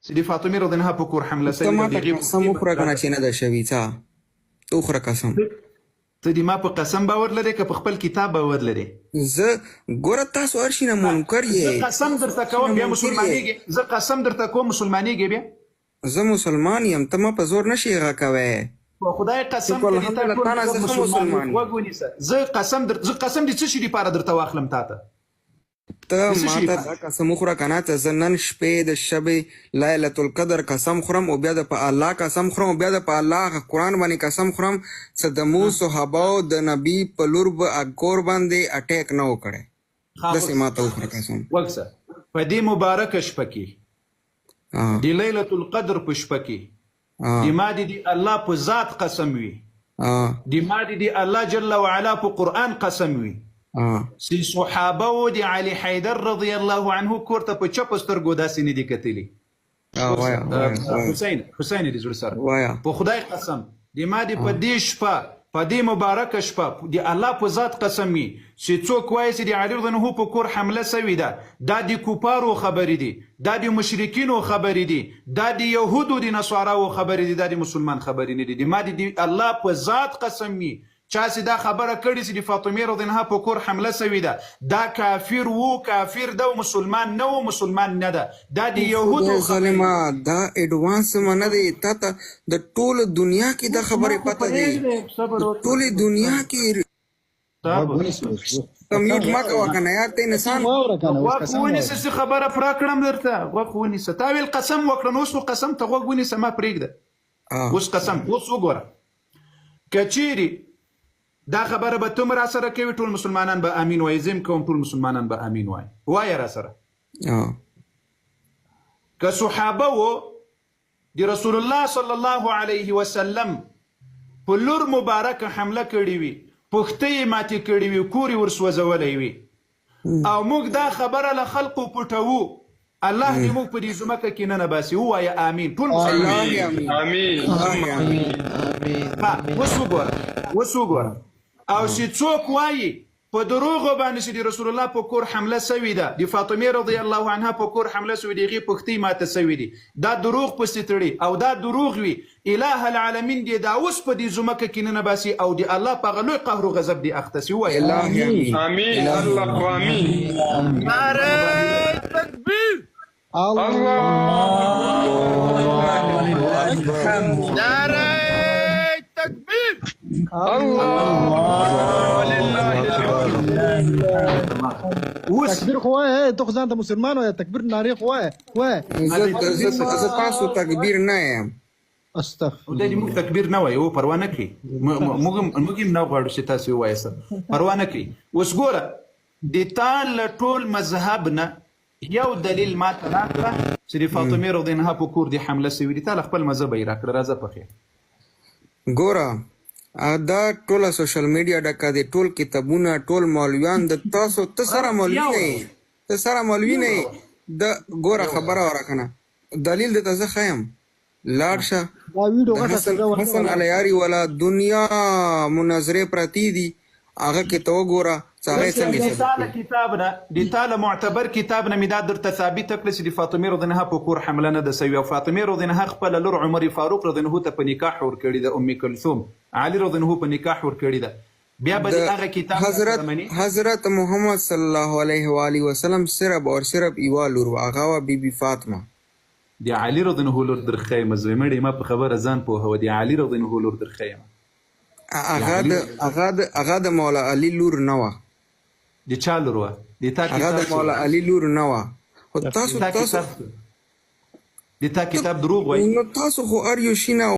چې د فاطمه رضی الله عنها په کور حمله ته سوې ما ته قسم وخوره کنه چې نه ده شوي څه تو خوره قسم ته د ما په قسم باور لرې که په خپل کتاب باور لرې زه ګوره تاسو هر شي نه منکر زه یې قسم درته کوم بیا مسلمانېږې زه قسم درته کوم مسلمانېږې بیا زه مسلمان یم ته ما په زور نشي هغه کوی په خدای قسم شکر کوي تا الحمدلله تعالی زه ښه مسلمان یم. غوږ ونیسه زه قسم د څه شي لپاره درته واخلم تا ته ته ما ته دا قسم وخوره که نه ته زه نن شپې د شبې لیلة القدر قسم خورم او بیا د په الله قسم خورم او بیا د په الله هغه قرآن باندې قسم خورم چې د مو صحاباو د نبي په لور به کور باندې اټیک نه و کړی داسې ما ته وخوره قسم وکسه په دې مبارکه شپه کې د لیلة القدر په شپه کې د ما د الله په ذات قسم وي د ما د الله جل وعلا په قرآن قسم وي چې صحابه و د علي حیدر رضی الله عنه کور ته په چپ سترګو داسې نه دي کتلي حسین د زړه سره په خدای قسم د ما د په دې شپه په دې مبارکه شپه د الله په ذات قسم وي چې څوک وایي چې د علي رضی الله عنه په کور حمله سوې ده دا د کفارو خبرې دي دا د مشرکینو خبرې دي دا د یهودو د نصاراو خبرې دي دا د مسلمان خبرې نه دي د ما د الله په ذات قسم وي چا چې دا خبره کړې چې د فاطمه رضی الله عنها په کور حمله سوې ده دا کافر وو کافر ده مسلمان نه وو مسلمان نه ده دا د یهودو ظالمه دا اډوانس نه دی تا ته د ټوله دنیا کې دا خبرې پته دی ټولې دنیا کې میوټ ما کوه کنه یار ته انسان غوږ ونیسه چې خبره پوره کړم درته غوږ ونیسه تا ویل قسم وکړه نو اوس قسم ته غوږ ونیسه ما پرېږده اوس قسم اوس وګوره که چیرې دا خبره به ته را سره کوي ټول مسلمانان به امین وایي زم کوم ټول مسلمانان به امین وایي وایه را سره که صحابه و د رسول الله صلی الله علیه وسلم په لور مبارکه حمله کړې وي پښتۍ یې ماتې کړې وي کور یې ورسوځولی وي او موږ دا خبره له خلقو پټوو الله دې موږ په دې ځمکه کې نه نباسي ووایه امین ټول مسلمانان اوس وګوره او چې څوک وایي په دروغو باندې چې د رسول الله په کور حمله سوې ده د فاطمه رضی الله عنها په کور حمله سوې د هغې پښتۍ ماته سوې دي دا دروغ پسې تړي او دا دروغ وي اله العالمین دې دا اوس په دې ځمکه کې نه نباسي او د الله په هغه لوی قهر و غضب دې اخته سي ووایه امین الله امین نعره تکبیر الله اکبر نعره تکبیر الله تکبیر خو وایه ته خو ځان ته مسلمان وایه تکبیر نارې خو وایه زه تاسو تکبیر نه یم استغفر خدای دې موږ تکبیر نه وایو پروا نه کړي موږ هم نه غواړو چې تاسو ووایاست پروا نه کړي اوس ګوره د تا له ټول مذهب نه یو دلیل ما ته راکړه چې د فاطمې رضی الله عنها په کور دې حمله سوې دي تا له خپل مذهب یې راکړه راځه پخې ګوره دا ټوله سوشل میډیا ډکه دی ټول کتابونه ټول مولویان د تاسو ته سره مولوي نه یې ته سره مولوي نه یې د ګوره خبره وره که نه دلیل درته زه ښه یم لاړ شه حسن علیاري والا دنیا مناظرې پرتې دي هغه کې ته وګوره د تا له معتبر کتاب نه مې دا درته ثابته کړه چې د فاطمې رضی الله عنها په کور حمله نه ده سوې او فاطمې رضی الله عنها خپله لور عمر فاروق رضی الله عنه ته په نکاح ورکړې ده ام کلثوم علي رضی الله عنه په نکاح ورکړې ده بیا به د هغه کتاب حضرت محمد صلی الله علیه و آله وسلم صرف اور صرف یوه لور وه هغه وه بیبي فاطمه د علي رضی الله عنه لور درښه یم زوی مړې ما په خبره ځان پوهوه د علي رضی الله عنه لور درښه یم هغه د مولا علي لور نه وه د چا لور وه هغه د مولا علي لور نه وه خو تاسو د تا کتاب دروغ وایي نو تاسو خو هر یو شي نه